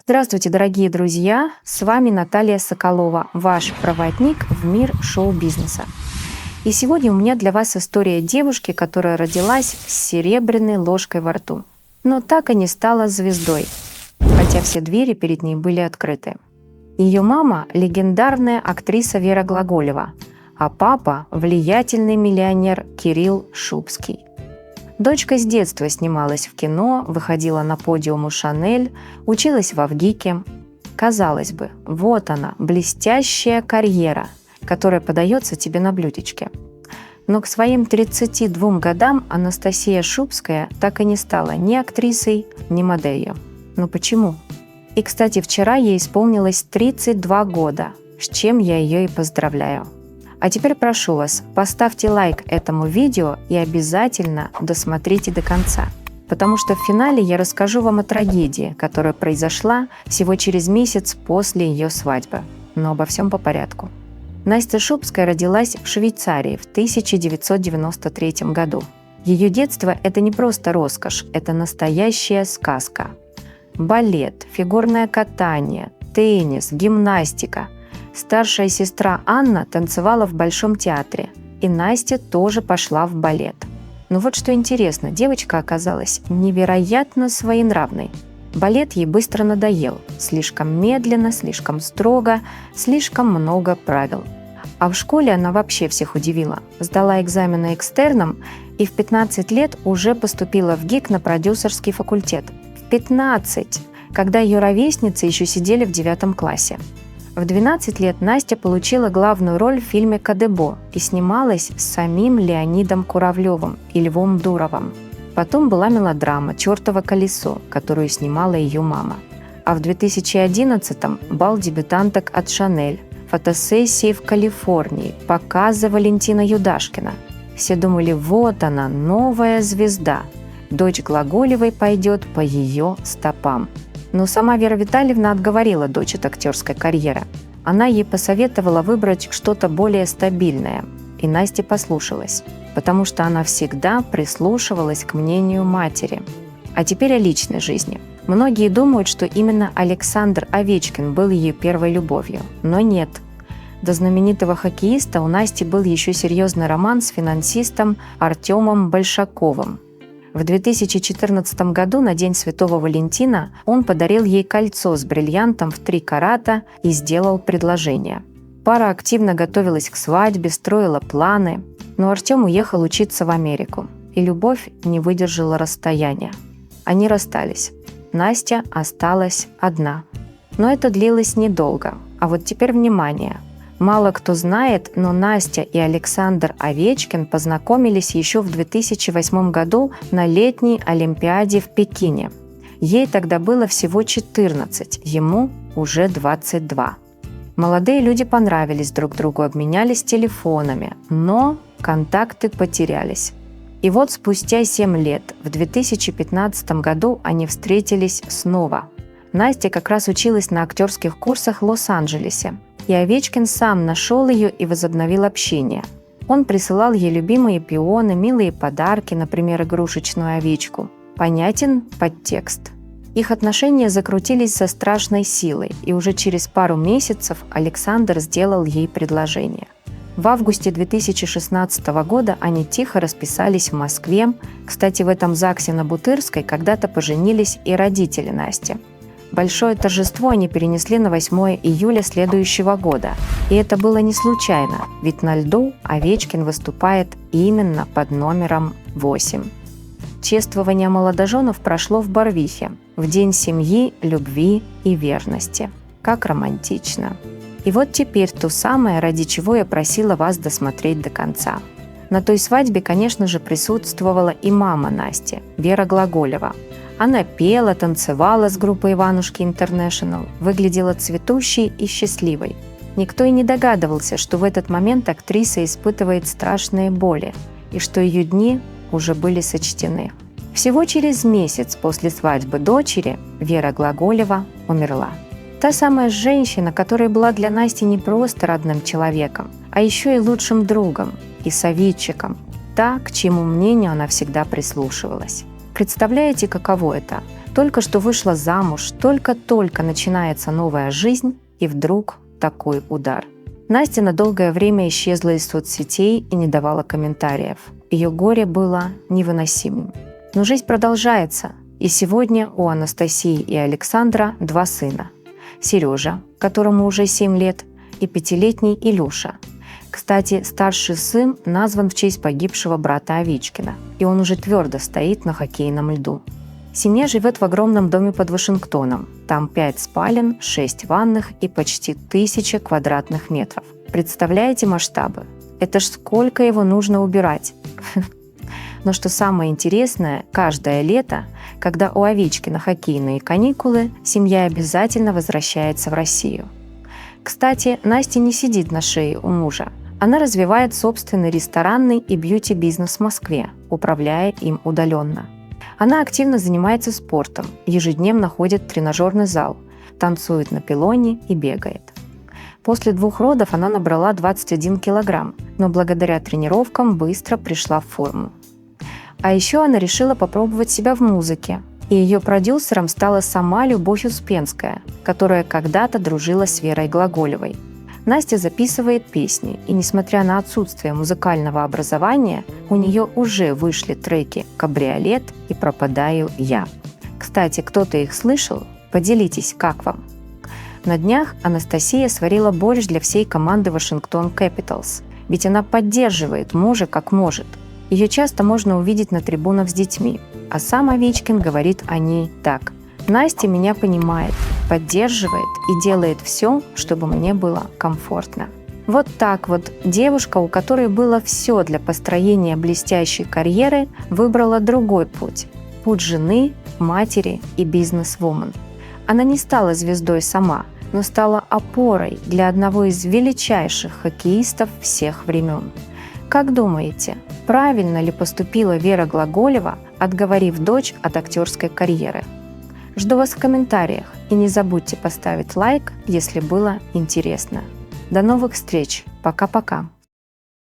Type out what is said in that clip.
Здравствуйте, дорогие друзья! С вами Наталья Соколова, ваш проводник в мир шоу-бизнеса. И сегодня у меня для вас история девушки, которая родилась с серебряной ложкой во рту, но так и не стала звездой, хотя все двери перед ней были открыты. Ее мама – легендарная актриса Вера Глаголева, а папа – влиятельный миллионер Кирилл Шубский. Дочка с детства снималась в кино, выходила на подиум у Шанель, училась в ВГИКе. Казалось бы, вот она, блестящая карьера, которая подается тебе на блюдечке. Но к своим 32 годам Анастасия Шубская так и не стала ни актрисой, ни моделью. Но почему? И, кстати, вчера ей исполнилось 32 года, с чем я ее и поздравляю. А теперь прошу вас, поставьте лайк этому видео и обязательно досмотрите до конца, потому что в финале я расскажу вам о трагедии, которая произошла всего через месяц после ее свадьбы. Но обо всем по порядку. Настя Шубская родилась в Швейцарии в 1993 году. Ее детство – это не просто роскошь, это настоящая сказка. Балет, фигурное катание, теннис, гимнастика – старшая сестра Анна танцевала в Большом театре, и Настя тоже пошла в балет. Но вот что интересно, девочка оказалась невероятно своенравной. Балет ей быстро надоел. Слишком медленно, слишком строго, слишком много правил. А в школе она вообще всех удивила. Сдала экзамены экстерном и в 15 лет уже поступила в ГИК на продюсерский факультет. В 15, когда ее ровесницы еще сидели в 9 классе. В 12 лет Настя получила главную роль в фильме «Кадебо» и снималась с самим Леонидом Куравлевым и Львом Дуровым. Потом была мелодрама «Чёртово колесо», которую снимала ее мама. А в 2011-м бал дебютанток от Шанель, фотосессии в Калифорнии, показы Валентина Юдашкина. Все думали, вот она, новая звезда. Дочь Глаголевой пойдет по ее стопам. Но сама Вера Витальевна отговорила дочь от актерской карьеры. Она ей посоветовала выбрать что-то более стабильное. И Настя послушалась, потому что она всегда прислушивалась к мнению матери. А теперь о личной жизни. Многие думают, что именно Александр Овечкин был ее первой любовью. Но нет. До знаменитого хоккеиста у Насти был еще серьезный роман с финансистом Артемом Большаковым. В 2014 году на День Святого Валентина он подарил ей кольцо с бриллиантом в 3 карата и сделал предложение. Пара активно готовилась к свадьбе, строила планы, но Артем уехал учиться в Америку, и любовь не выдержала расстояния. Они расстались. Настя осталась одна. Но это длилось недолго. А вот теперь внимание! Мало кто знает, но Настя и Александр Овечкин познакомились еще в 2008 году на летней Олимпиаде в Пекине. Ей тогда было всего 14, ему уже 22. Молодые люди понравились друг другу, обменялись телефонами, но контакты потерялись. И вот спустя 7 лет, в 2015 году, они встретились снова. Настя как раз училась на актерских курсах в Лос-Анджелесе. И Овечкин сам нашел ее и возобновил общение. Он присылал ей любимые пионы, милые подарки, например, игрушечную овечку. Понятен подтекст. Их отношения закрутились со страшной силой, и уже через пару месяцев Александр сделал ей предложение. В августе 2016 года они тихо расписались в Москве. Кстати, в этом ЗАГСе на Бутырской когда-то поженились и родители Насти. Большое торжество они перенесли на 8 июля следующего года. И это было не случайно, ведь на льду Овечкин выступает именно под номером 8. Чествование молодоженов прошло в Барвихе, в День семьи, любви и верности. Как романтично. И вот теперь то самое, ради чего я просила вас досмотреть до конца. На той свадьбе, конечно же, присутствовала и мама Насти, Вера Глаголева. Она пела, танцевала с группой «Иванушки Интернешнл», выглядела цветущей и счастливой. Никто и не догадывался, что в этот момент актриса испытывает страшные боли, и что ее дни уже были сочтены. Всего через месяц после свадьбы дочери Вера Глаголева умерла. Та самая женщина, которая была для Насти не просто родным человеком, а еще и лучшим другом и советчиком. Та, к чьему мнению она всегда прислушивалась. Представляете, каково это? Только что вышла замуж, только-только начинается новая жизнь, и вдруг такой удар. Настя на долгое время исчезла из соцсетей и не давала комментариев. Ее горе было невыносимым. Но жизнь продолжается, и сегодня у Анастасии и Александра 2 сына. Сережа, которому уже 7 лет, и 5-летний Илюша. Кстати, старший сын назван в честь погибшего брата Овечкина, и он уже твердо стоит на хоккейном льду. Семья живет в огромном доме под Вашингтоном. Там 5 спален, 6 ванных и почти 1000 квадратных метров. Представляете масштабы? Это ж сколько его нужно убирать. Но что самое интересное, каждое лето, когда у Овечкина хоккейные каникулы, семья обязательно возвращается в Россию. Кстати, Настя не сидит на шее у мужа. Она развивает собственный ресторанный и бьюти-бизнес в Москве, управляя им удаленно. Она активно занимается спортом, ежедневно ходит в тренажерный зал, танцует на пилоне и бегает. После 2 родов она набрала 21 килограмм, но благодаря тренировкам быстро пришла в форму. А еще она решила попробовать себя в музыке, и ее продюсером стала сама Любовь Успенская, которая когда-то дружила с Верой Глаголевой. Настя записывает песни, и несмотря на отсутствие музыкального образования, у нее уже вышли треки «Кабриолет» и «Пропадаю я». Кстати, кто-то их слышал? Поделитесь, как вам? На днях Анастасия сварила борщ для всей команды Вашингтон Capitals, ведь она поддерживает мужа как может. Ее часто можно увидеть на трибунах с детьми, а сам Овечкин говорит о ней так: «Настя меня понимает, поддерживает и делает все, чтобы мне было комфортно». Вот так вот девушка, у которой было все для построения блестящей карьеры, выбрала другой путь – путь жены, матери и бизнес-вумен. Она не стала звездой сама, но стала опорой для одного из величайших хоккеистов всех времен. Как думаете, правильно ли поступила Вера Глаголева, отговорив дочь от актерской карьеры? Жду вас в комментариях и не забудьте поставить лайк, если было интересно. До новых встреч. Пока-пока.